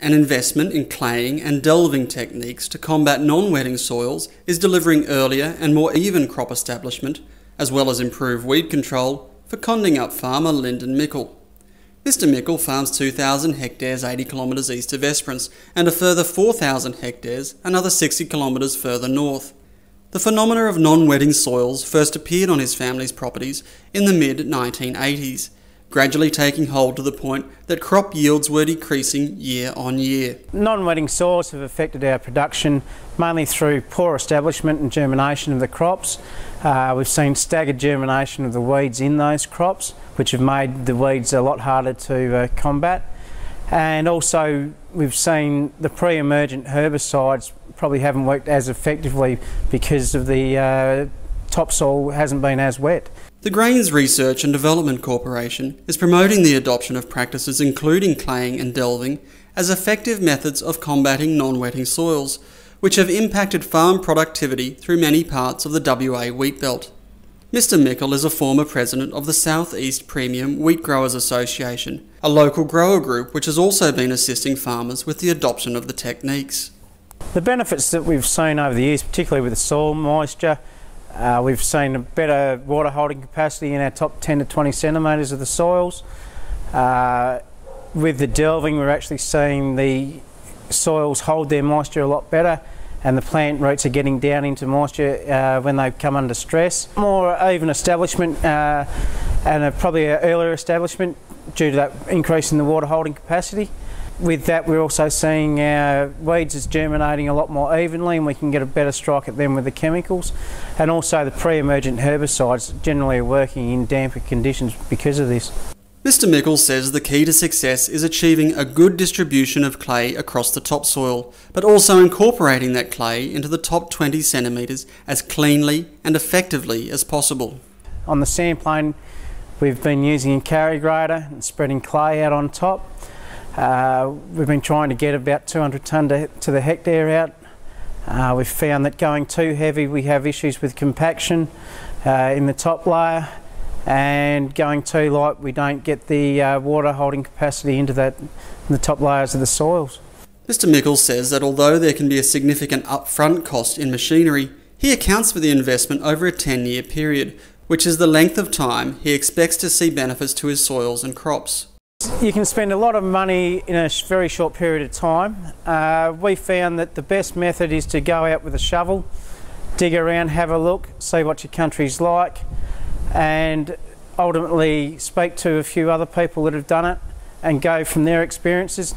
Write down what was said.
An investment in claying and delving techniques to combat non-wetting soils is delivering earlier and more even crop establishment, as well as improved weed control for Condingup farmer Lyndon Mickel. Mr Mickel farms 2,000 hectares 80 kilometres east of Esperance and a further 4,000 hectares another 60 kilometres further north. The phenomena of non-wetting soils first appeared on his family's properties in the mid-1980s, gradually taking hold to the point that crop yields were decreasing year on year. Non-wetting soils have affected our production mainly through poor establishment and germination of the crops. We've seen staggered germination of the weeds in those crops, which have made the weeds a lot harder to combat. And also we've seen the pre-emergent herbicides probably haven't worked as effectively because of the topsoil hasn't been as wet. The Grains Research and Development Corporation is promoting the adoption of practices including claying and delving as effective methods of combating non-wetting soils, which have impacted farm productivity through many parts of the WA wheat belt. Mr Mickel is a former president of the South East Premium Wheat Growers Association, a local grower group which has also been assisting farmers with the adoption of the techniques. The benefits that we've seen over the years, particularly with the soil moisture, we've seen a better water holding capacity in our top 10 to 20 centimetres of the soils. With the delving, we're actually seeing the soils hold their moisture a lot better, and the plant roots are getting down into moisture when they come under stress. More even establishment and probably an earlier establishment due to that increase in the water holding capacity. With that, we're also seeing our weeds is germinating a lot more evenly, and we can get a better strike at them with the chemicals. And also the pre-emergent herbicides generally are working in damper conditions because of this. Mr Mickel says the key to success is achieving a good distribution of clay across the topsoil, but also incorporating that clay into the top 20 centimetres as cleanly and effectively as possible. On the sandplane, we've been using a carry grader and spreading clay out on top. We've been trying to get about 200 tonne to the hectare out. We've found that going too heavy, we have issues with compaction in the top layer, and going too light, we don't get the water holding capacity into the top layers of the soils. Mr Mickel says that although there can be a significant upfront cost in machinery, he accounts for the investment over a 10-year period, which is the length of time he expects to see benefits to his soils and crops. You can spend a lot of money in a very short period of time. We found that the best method is to go out with a shovel, dig around, have a look, see what your country's like, and ultimately speak to a few other people that have done it and go from their experiences.